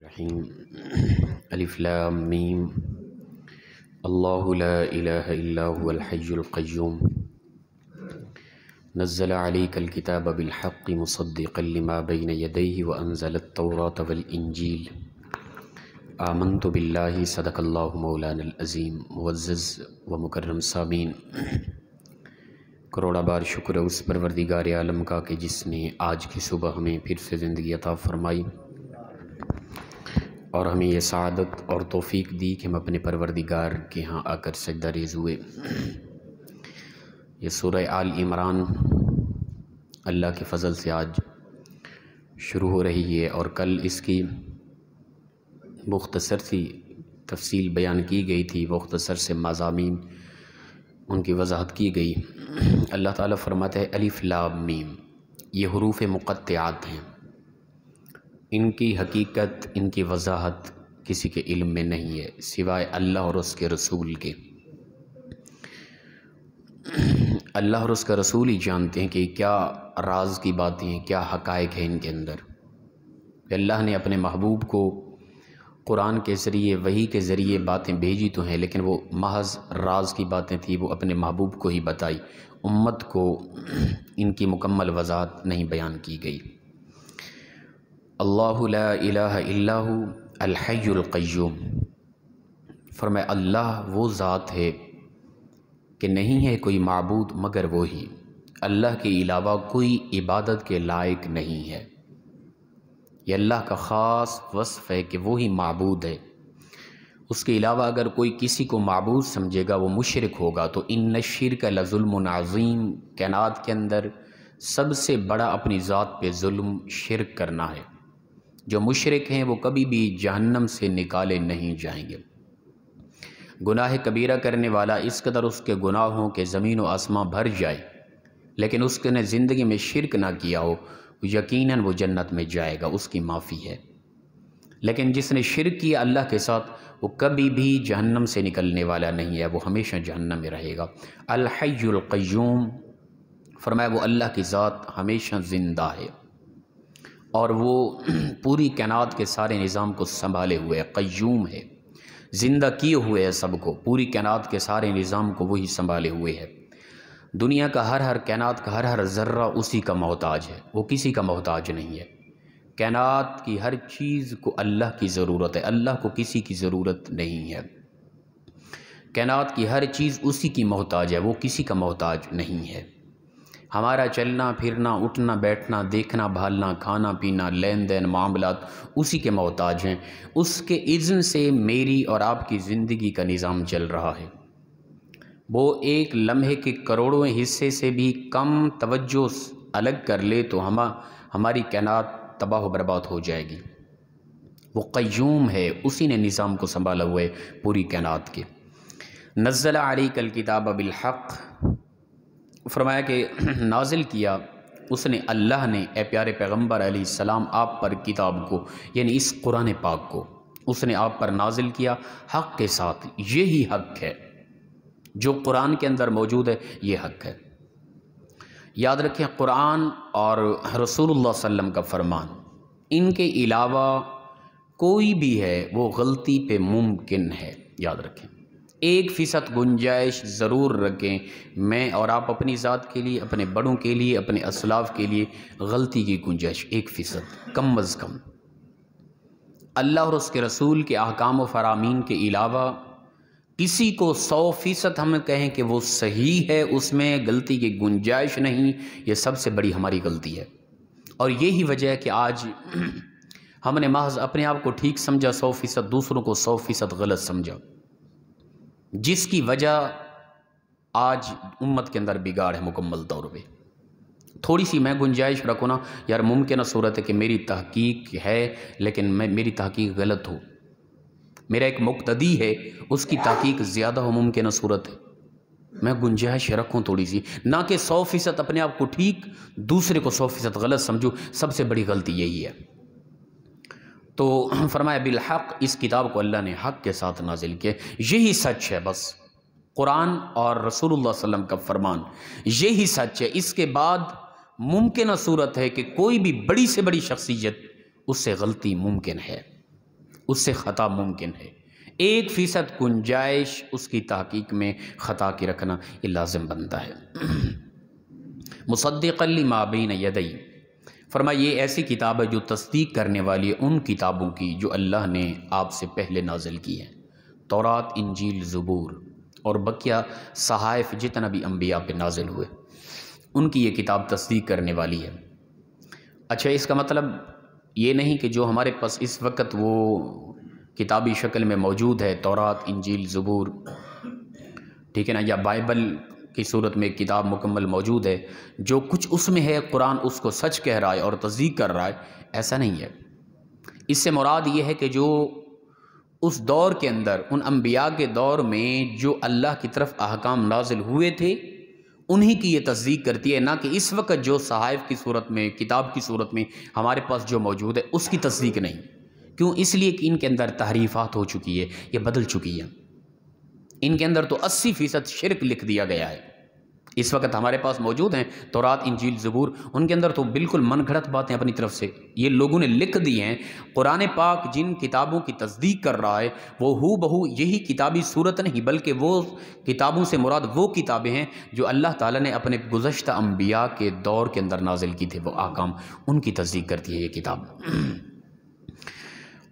رحیم الف لام میم اللہ لا الہ الا هو الحی القیوم نزل علیک الکتاب بالحق مصدقا لما بین یدیہ وانزل التوراۃ والانجیل آمنت باللہ صدق اللہ مولانا العظیم معزز و مکرم سامعین، کروڑا بار شکر ہے اس پروردگار عالم کا کہ جس نے آج کی صبح ہمیں پھر سے زندگی عطا فرمائی اور ہمیں یہ سعادت اور توفیق دی کہ ہم اپنے پروردگار کے ہاں آ کر سجدہ ریز ہوئے۔ یہ سورہ آل عمران اللہ کے فضل سے آج شروع ہو رہی ہے اور کل اس کی مختصر سی تفصیل بیان کی گئی تھی، مختصر سے مضامین ان کی وضاحت کی گئی۔ اللہ تعالیٰ فرماتا ہے الف لام میم، یہ حروف مقطعات ہیں، ان کی حقیقت، ان کی وضاحت کسی کے علم میں نہیں ہے سوائے اللہ اور اس کے رسول کے۔ اللہ اور اس کا رسول ہی جانتے ہیں کہ کیا راز کی باتیں ہیں، کیا حقائق ہیں ان کے اندر۔ اللہ نے اپنے محبوب کو قرآن کے ذریعے، وحی کے ذریعے باتیں بھیجی تو ہیں، لیکن وہ محض راز کی باتیں تھیں، وہ اپنے محبوب کو ہی بتائی، امت کو ان کی مکمل وضاحت نہیں بیان کی گئی۔ اللہ لا الہ الا هو الحی القیوم، فرمایا اللہ وہ ذات ہے کہ نہیں ہے کوئی معبود مگر وہی، اللہ کے علاوہ کوئی عبادت کے لائق نہیں ہے۔ یہ اللہ کا خاص وصف ہے کہ وہی معبود ہے، اس کے علاوہ اگر کوئی کسی کو معبود سمجھے گا وہ مشرک ہوگا۔ تو ان الشرک لظلم عظیم، کائنات کے اندر سب سے بڑا اپنی ذات پہ ظلم شرک کرنا ہے۔ جو مشرک ہیں وہ کبھی بھی جہنم سے نکالے نہیں جائیں گے۔ گناہ کبیرہ کرنے والا اس قدر اس کے گناہوں کے زمین و آسماں بھر جائے لیکن اس نے زندگی میں شرک نہ کیا ہو، یقیناً وہ جنت میں جائے گا، اس کی معافی ہے۔ لیکن جس نے شرک کیا اللہ کے ساتھ وہ کبھی بھی جہنم سے نکلنے والا نہیں ہے، وہ ہمیشہ جہنم میں رہے گا۔ الحی القیوم، فرمایا وہ اللہ کی ذات ہمیشہ زندہ ہے اور وہ پوری کائنات کے سارے نظام کو سنبھالے ہوئے ہے، قیوم ہے، زندہ کیے ہوئے ہے سب کو، پوری کائنات کے سارے نظام کو وہی سنبھالے ہوئے ہے۔ دنیا کا ہر کائنات کا ہر ذرہ اسی کا محتاج ہے، وہ کسی کا محتاج نہیں ہے۔ کائنات کی ہر چیز کو اللہ کی ضرورت ہے، اللہ کو کسی کی ضرورت نہیں ہے۔ کائنات کی ہر چیز اسی کی محتاج ہے، وہ کسی کا محتاج نہیں ہے۔ ہمارا چلنا پھرنا، اٹھنا بیٹھنا، دیکھنا بھالنا، کھانا پینا، لین دین معاملات اسی کے محتاج ہیں۔ اس کے اذن سے میری اور آپ کی زندگی کا نظام چل رہا ہے۔ وہ ایک لمحے کے کروڑوں حصے سے بھی کم توجہ الگ کر لے تو ہماری کائنات تباہ و برباد ہو جائے گی۔ وہ قیوم ہے، اسی نے نظام کو سنبھالا ہوا ہے پوری کائنات کے۔ نزل علیک الکتاب بالحق، فرمایا کہ نازل کیا اس نے، اللہ نے، اے پیارے پیغمبر علیہ السلام، آپ پر کتاب کو، یعنی اس قرآن پاک کو اس نے آپ پر نازل کیا حق کے ساتھ۔ یہی حق ہے جو قرآن کے اندر موجود ہے، یہ حق ہے۔ یاد رکھیں قرآن اور رسول اللہ صلی اللہ علیہ وسلم کا فرمان، ان کے علاوہ کوئی بھی ہے وہ غلطی پہ ممکن ہے۔ یاد رکھیں 1% گنجائش ضرور رکھیں، میں اور آپ اپنی ذات کے لیے، اپنے بڑوں کے لیے، اپنے اسلاف کے لیے غلطی کی گنجائش 1% کم از کم۔ اللہ اور اس کے رسول کے احکام و فرامین کے علاوہ کسی کو 100% ہم کہیں کہ وہ صحیح ہے، اس میں غلطی کی گنجائش نہیں، یہ سب سے بڑی ہماری غلطی ہے۔ اور یہی وجہ ہے کہ آج ہم نے محض اپنے آپ کو ٹھیک سمجھا 100%، دوسروں کو 100% غلط سمجھا، جس کی وجہ آج امت کے اندر بگاڑ ہے مکمل طور پہ۔ تھوڑی سی میں گنجائش رکھوں نا، یار ممکنہ صورت ہے کہ میری تحقیق ہے لیکن میری تحقیق غلط ہو، میرا ایک مقتدی ہے اس کی تحقیق زیادہ ہو، ممکنہ صورت ہے میں گنجائش رکھوں تھوڑی سی، نہ کہ 100% اپنے آپ کو ٹھیک، دوسرے کو 100% غلط سمجھوں۔ سب سے بڑی غلطی یہی ہے۔ تو فرمایا بالحق، اس کتاب کو اللہ نے حق کے ساتھ نازل کیا، یہی سچ ہے بس۔ قرآن اور رسول اللہ صلی اللہ علیہ وسلم کا فرمان یہی سچ ہے۔ اس کے بعد ممکنہ صورت ہے کہ کوئی بھی بڑی سے بڑی شخصیت اس سے غلطی ممکن ہے، اس سے خطا ممکن ہے، 1% گنجائش اس کی تحقیق میں خطا کی رکھنا یہ لازم بنتا ہے۔ مصدقا لما بین یدی، فرمایا یہ ایسی کتاب ہے جو تصدیق کرنے والی ہے ان کتابوں کی جو اللہ نے آپ سے پہلے نازل کی ہے، تورات، انجیل، زبور اور بقیہ صحائف جتنا بھی انبیاء پہ نازل ہوئے ان کی یہ کتاب تصدیق کرنے والی ہے۔ اچھا، اس کا مطلب یہ نہیں کہ جو ہمارے پاس اس وقت وہ کتابی شکل میں موجود ہے، تورات، انجیل، زبور، ٹھیک ہے نا، یا بائبل کی صورت میں ایک کتاب مکمل موجود ہے، جو کچھ اس میں ہے قرآن اس کو سچ کہہ رہا ہے اور تصدیق کر رہا ہے، ایسا نہیں ہے۔ اس سے مراد یہ ہے کہ جو اس دور کے اندر، ان انبیاء کے دور میں جو اللہ کی طرف احکام نازل ہوئے تھے انہی کی یہ تصدیق کرتی ہے، نہ کہ اس وقت جو صحائف کی صورت میں، کتاب کی صورت میں ہمارے پاس جو موجود ہے اس کی تصدیق نہیں۔ کیوں؟ اس لیے کہ ان کے اندر تحریفات ہو چکی ہے، یہ بدل چکی ہے۔ ان کے اندر تو 80% شرک لکھ دیا گیا ہے۔ اس وقت ہمارے پاس موجود ہیں تورات، انجیل، زبور، ان کے اندر تو بالکل من گھڑت باتیں اپنی طرف سے یہ لوگوں نے لکھ دی ہیں۔ قرآن پاک جن کتابوں کی تصدیق کر رہا ہے وہ ہو بہو یہی کتابی صورت نہیں، بلکہ وہ کتابوں سے مراد وہ کتابیں ہیں جو اللہ تعالیٰ نے اپنے گزشتہ انبیاء کے دور کے اندر نازل کی تھے، وہ احکام، ان کی تصدیق کرتی ہے یہ کتاب۔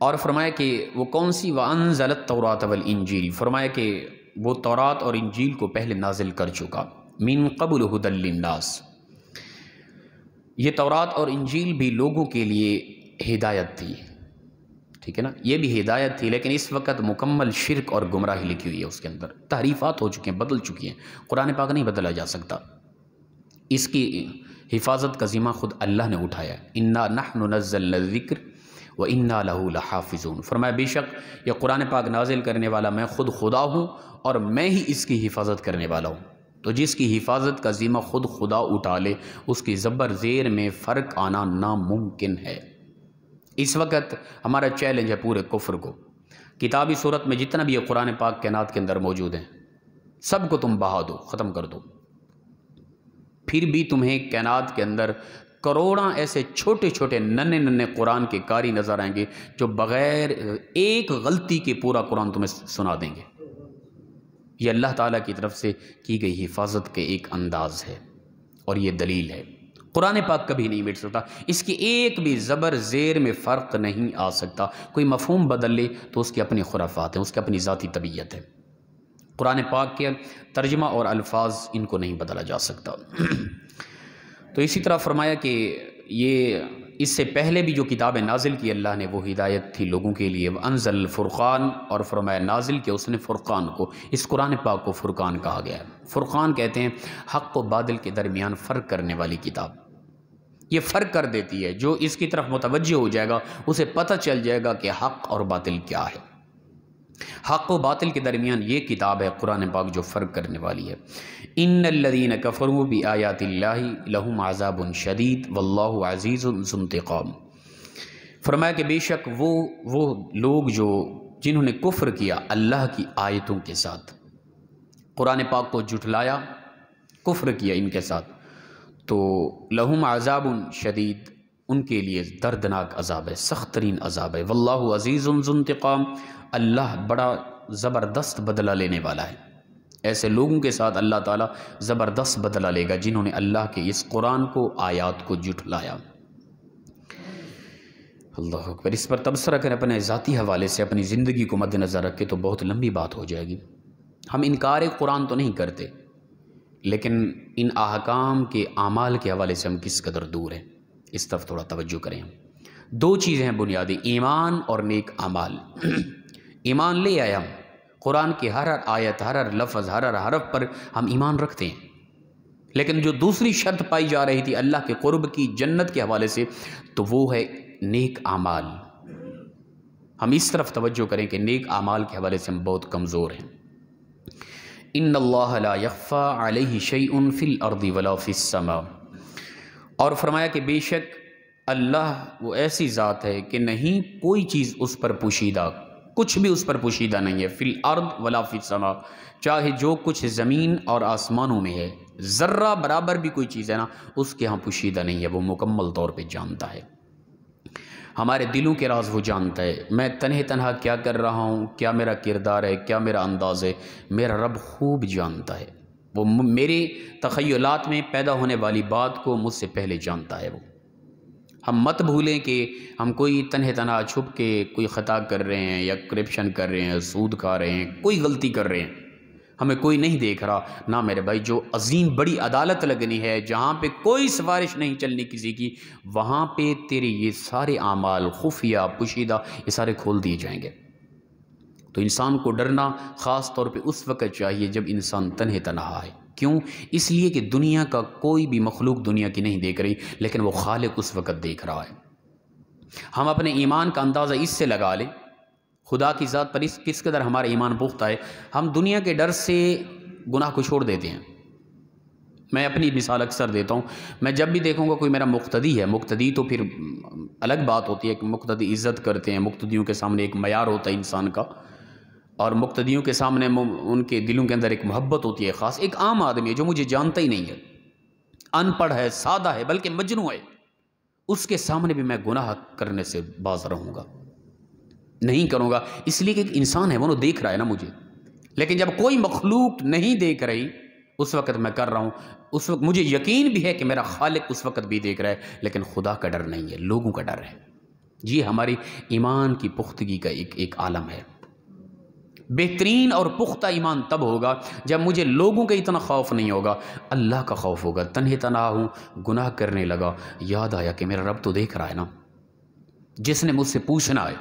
اور فرمایا کہ وہ کون سی؟ وَأَنزَلَ التَّوْرَاةَ وَالْإِنجِيلَ، فرمایا کہ وہ تورات اور انجیل کو پہلے نازل کر چکا، من قبل هدى للناس، یہ تورات اور انجیل بھی لوگوں کے لیے ہدایت تھی، ٹھیک ہے نا، یہ بھی ہدایت تھی، لیکن اس وقت مکمل شرک اور گمراہی لکھی ہوئی ہے، اس کے اندر تحریفات ہو چکی ہیں، بدل چکی ہیں۔ قرآن پاک نہیں بدلا جا سکتا، اس کی حفاظت کا ذمہ خود اللہ نے اٹھایا ہے۔ انا نحن نزلنا الذکر وَإِنَّا لَهُ لَحَافِظُونَ، فرمایا بے شک یہ قرآن پاک نازل کرنے والا میں خود خدا ہوں اور میں ہی اس کی حفاظت کرنے والا ہوں۔ تو جس کی حفاظت کا ذمہ خود خدا اٹھا لے اس کی زبر زیر میں فرق آنا ناممکن ہے۔ اس وقت ہمارا چیلنج ہے پورے کفر کو، کتابی صورت میں جتنا بھی یہ قرآن پاک کائنات کے اندر موجود ہیں سب کو تم بہا دو، ختم کر دو، پھر بھی تمہیں کائنات کے اندر کروڑاں ایسے چھوٹے چھوٹے ننھے ننھے قرآن کے قاری نظر آئیں گے جو بغیر ایک غلطی کے پورا قرآن تمہیں سنا دیں گے۔ یہ اللہ تعالیٰ کی طرف سے کی گئی حفاظت کے ایک انداز ہے اور یہ دلیل ہے۔ قرآن پاک کبھی نہیں مٹ سکتا، اس کی ایک بھی زبر زیر میں فرق نہیں آ سکتا۔ کوئی مفہوم بدل لے تو اس کی اپنی خرافات ہیں، اس کی اپنی ذاتی طبیعت ہے۔ قرآن پاک کے ترجمہ اور الفاظ ان کو نہیں بدلا جا سکتا۔ تو اسی طرح فرمایا کہ یہ اس سے پہلے بھی جو کتابیں نازل کی اللہ نے وہ ہدایت تھی لوگوں کے لیے۔ وَأَنزَلَ الْفُرْقَانَ، اور فرمایا نازل کیا اس نے فرقان کو، اس قرآن پاک کو فرقان کہا گیا ہے۔ فرقان کہتے ہیں حق و باطل کے درمیان فرق کرنے والی کتاب، یہ فرق کر دیتی ہے، جو اس کی طرف متوجہ ہو جائے گا اسے پتہ چل جائے گا کہ حق اور باطل کیا ہے۔ حق و باطل کے درمیان یہ کتاب ہے قرآن پاک جو فرق کرنے والی ہے۔ ان الذین کفروا بآیات اللہ لہم عذاب شدید واللہ عزیز ذو انتقام، فرمایا کہ بے شک وہ لوگ جنہوں نے کفر کیا اللہ کی آیتوں کے ساتھ، قرآن پاک کو جھٹلایا، کفر کیا ان کے ساتھ، تو لہم عذاب شدید، ان کے لیے دردناک عذاب ہے، سخت ترین عذاب ہے۔ واللہ عزیز ذو انتقام، اللہ بڑا زبردست بدلہ لینے والا ہے۔ ایسے لوگوں کے ساتھ اللہ تعالیٰ زبردست بدلہ لے گا جنہوں نے اللہ کے اس قرآن کو، آیات کو جھٹلایا۔ اللہ اکبر۔ اس پر تبصرہ کریں اپنے ذاتی حوالے سے، اپنی زندگی کو مد نظر رکھ کے تو بہت لمبی بات ہو جائے گی۔ ہم انکار قرآن تو نہیں کرتے، لیکن ان احکام کے اعمال کے حوالے سے ہم کس قدر دور ہیں، اس طرف تھوڑا توجہ کریں۔ دو چیزیں ہیں بنیادی، ایمان اور نیک اعمال۔ ایمان لے آیا ہم، قرآن کی ہر آیت، ہر لفظ، ہر حرف پر ہم ایمان رکھتے ہیں، لیکن جو دوسری شرط پائی جا رہی تھی اللہ کے قرب کی، جنت کے حوالے سے، تو وہ ہے نیک اعمال۔ ہم اس طرف توجہ کریں کہ نیک اعمال کے حوالے سے ہم بہت کمزور ہیں۔ ان اللہ لا یخفی علیہ شیء فی الارض ولا فی السماء، اور فرمایا کہ بے شک اللہ وہ ایسی ذات ہے کہ نہیں کوئی چیز اس پر پوشیدہ، کچھ بھی اس پر پوشیدہ نہیں ہے، فی الارض ولا فی السماء، چاہے جو کچھ زمین اور آسمانوں میں ہے، ذرہ برابر بھی کوئی چیز ہے نا اس کے ہاں پوشیدہ نہیں ہے، وہ مکمل طور پہ جانتا ہے۔ ہمارے دلوں کے راز وہ جانتا ہے۔ میں تنہا کیا کر رہا ہوں، کیا میرا کردار ہے، کیا میرا انداز ہے، میرا رب خوب جانتا ہے۔ وہ میرے تخیلات میں پیدا ہونے والی بات کو مجھ سے پہلے جانتا ہے۔ وہ ہم مت بھولیں کہ ہم کوئی تنہا چھپ کے کوئی خطا کر رہے ہیں یا کرپشن کر رہے ہیں، سود کھا رہے ہیں، کوئی غلطی کر رہے ہیں، ہمیں کوئی نہیں دیکھ رہا۔ نہ میرے بھائی، جو عظیم بڑی عدالت لگنی ہے، جہاں پہ کوئی سفارش نہیں چلنی کسی کی، وہاں پہ تیرے یہ سارے اعمال خفیہ پوشیدہ یہ سارے کھول دیے جائیں گے۔ تو انسان کو ڈرنا خاص طور پہ اس وقت چاہیے جب انسان تنہا ہے۔ کیوں؟ اس لیے کہ دنیا کا کوئی بھی مخلوق دنیا کی نہیں دیکھ رہی، لیکن وہ خالق اس وقت دیکھ رہا ہے۔ ہم اپنے ایمان کا اندازہ اس سے لگا لیں، خدا کی ذات پر کس قدر ہمارا ایمان پختہ ہے۔ ہم دنیا کے ڈر سے گناہ کو چھوڑ دیتے ہیں۔ میں اپنی مثال اکثر دیتا ہوں، میں جب بھی دیکھوں گا کوئی میرا مقتدی ہے، مقتدی تو پھر الگ بات ہوتی ہے کہ مقتدی عزت کرتے ہیں، مقتدیوں کے سامنے ایک معیار ہوتا ہے انسان کا، اور مقتدیوں کے سامنے ان کے دلوں کے اندر ایک محبت ہوتی ہے خاص۔ ایک عام آدمی ہے جو مجھے جانتا ہی نہیں ہے، ان پڑھ ہے، سادہ ہے، بلکہ مجنون ہے، اس کے سامنے بھی میں گناہ کرنے سے باز رہوں گا، نہیں کروں گا، اس لیے کہ ایک انسان ہے، وہ دیکھ رہا ہے نا مجھے۔ لیکن جب کوئی مخلوق نہیں دیکھ رہی، اس وقت میں کر رہا ہوں، اس وقت مجھے یقین بھی ہے کہ میرا خالق اس وقت بھی دیکھ رہا ہے، لیکن خدا کا ڈر نہیں ہے، لوگوں کا ڈر ہے۔ یہ ہماری ایمان کی پختگی کا ایک عالم ہے۔ بہترین اور پختہ ایمان تب ہوگا جب مجھے لوگوں کا اتنا خوف نہیں ہوگا، اللہ کا خوف ہوگا۔ تنہا ہوں، گناہ کرنے لگا، یاد آیا کہ میرا رب تو دیکھ رہا ہے نا، جس نے مجھ سے پوچھنا ہے۔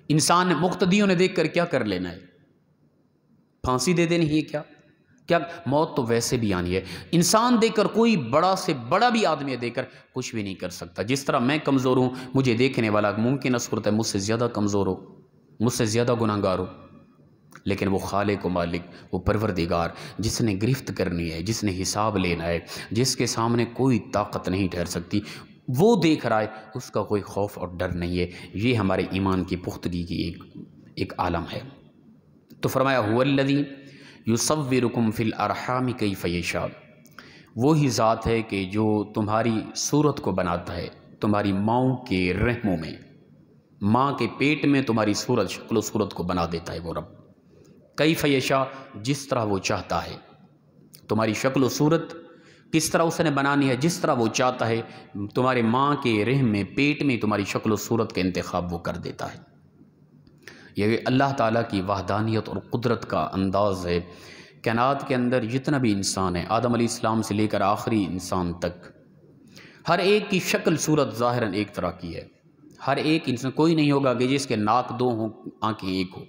انسان نے مقتدیوں نے دیکھ کر کیا کر لینا ہے؟ پھانسی دے دینی ہے کیا موت تو ویسے بھی آنی ہے۔ انسان دیکھ کر، کوئی بڑا سے بڑا بھی آدمی دیکھ کر کچھ بھی نہیں کر سکتا۔ جس طرح میں کمزور ہوں، مجھے دیکھنے والا ممکن صورت ہے مجھ سے زیادہ کمزور ہو، مجھ سے زیادہ گناہگار ہو، لیکن وہ خالق و مالک، وہ پروردگار جس نے گرفت کرنی ہے، جس نے حساب لینا ہے، جس کے سامنے کوئی طاقت نہیں ٹھہر سکتی، وہ دیکھ رہا ہے، اس کا کوئی خوف اور ڈر نہیں ہے۔ یہ ہمارے ایمان کی پختگی کی ایک عالم ہے۔ تو فرمایا هو الذی یصورکم فی الارحام کیف یشاء، وہی ذات ہے کہ جو تمہاری صورت کو بناتا ہے تمہاری ماؤں کے رحموں میں، ماں کے پیٹ میں تمہاری صورت، شکل و صورت کو بنا دیتا ہے وہ رب، کیف یشاء، جس طرح وہ چاہتا ہے۔ تمہاری شکل و صورت کس طرح اس نے بنانی ہے؟ جس طرح وہ چاہتا ہے۔ تمہارے ماں کے رحم میں، پیٹ میں تمہاری شکل و صورت کا انتخاب وہ کر دیتا ہے۔ یہ اللہ تعالیٰ کی وحدانیت اور قدرت کا انداز ہے۔ کائنات کے اندر جتنا بھی انسان ہے، آدم علیہ السلام سے لے کر آخری انسان تک، ہر ایک کی شکل صورت ظاہراً ایک طرح کی ہے۔ ہر ایک انسان، کوئی نہیں ہوگا کہ جس کے ناک دو ہوں، آنکھیں ایک ہو،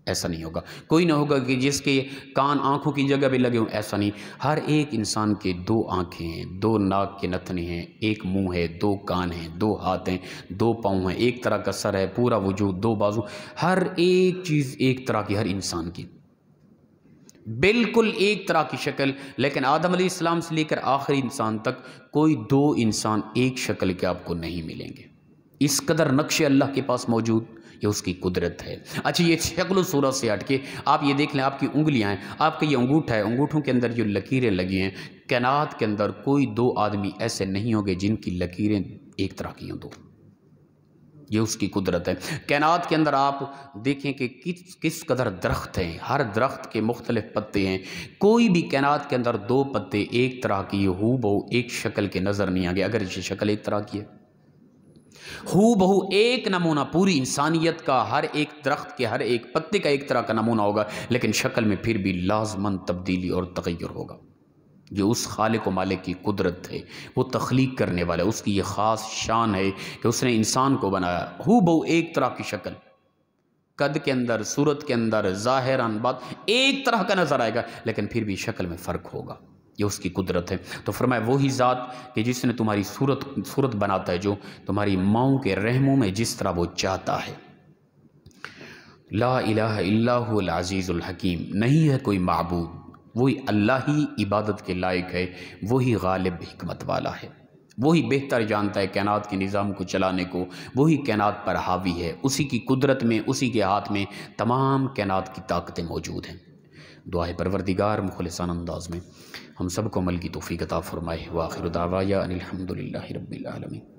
ایسا نہیں ہوگا۔ کوئی نہ ہوگا کہ جس کے کان آنکھوں کی جگہ بھی لگے ہوں، ایسا نہیں۔ ہر ایک انسان کے دو آنکھیں ہیں، دو ناک کے نتنے ہیں، ایک منہ ہے، دو کان ہیں، دو ہاتھ ہیں، دو پاؤں ہیں، ایک طرح کا سر ہے، پورا وجود، دو بازو، ہر ایک چیز ایک طرح کی، ہر انسان کی بالکل ایک طرح کی شکل۔ لیکن آدم علیہ السلام سے لے کر آخری انسان تک کوئی دو انسان ایک شکل کے آپ کو نہیں ملیں گے۔ اس قدر نقش اللہ کے پاس موجود، یہ اس کی قدرت ہے۔ اچھا، یہ شکل و صورت سے ہٹ کے آپ یہ دیکھ لیں، آپ کی انگلیاں ہیں، آپ کا یہ انگوٹھا ہے، انگوٹھوں کے اندر جو لکیریں لگی ہیں، کائنات کے اندر کوئی دو آدمی ایسے نہیں ہوں گے جن کی لکیریں ایک طرح کی ہوں دو۔ یہ اس کی قدرت ہے۔ کائنات کے اندر آپ دیکھیں کہ کس قدر درخت ہیں، ہر درخت کے مختلف پتے ہیں، کوئی بھی کائنات کے اندر دو پتے ایک طرح کی ہو بہو ایک شکل کے نظر نہیں آگے، اگر یہ شکل ایک طرح کی ہے۔ ہو بہو ایک نمونہ پوری انسانیت کا، ہر ایک درخت کے ہر ایک پتے کا ایک طرح کا نمونہ ہوگا، لیکن شکل میں پھر بھی لازماً تبدیلی اور تغیر ہوگا۔ جو اس خالق و مالک کی قدرت ہے، وہ تخلیق کرنے والا ہے، اس کی یہ خاص شان ہے کہ اس نے انسان کو بنایا ہو بہو ایک طرح کی شکل، قد کے اندر، صورت کے اندر، ظاہراً بات ایک طرح کا نظر آئے گا، لیکن پھر بھی شکل میں فرق ہوگا۔ یہ اس کی قدرت ہے۔ تو فرمایا وہی ذات کہ جس نے تمہاری صورت بناتا ہے، جو تمہاری ماؤں کے رحموں میں جس طرح وہ چاہتا ہے۔ لا الہ الا هو العزیز الحکیم، نہیں ہے کوئی معبود، وہی اللہ ہی عبادت کے لائق ہے، وہی غالب حکمت والا ہے، وہی بہتر جانتا ہے کائنات کے نظام کو چلانے کو، وہی کائنات پر حاوی ہے، اسی کی قدرت میں، اسی کے ہاتھ میں تمام کائنات کی طاقتیں موجود ہیں۔ دعا ہے پروردگار مخلصانہ انداز میں ہم سب کو عمل کی توفیق عطا فرمائے۔ وآخر دعوایا ان الحمد للہ رب العالمین۔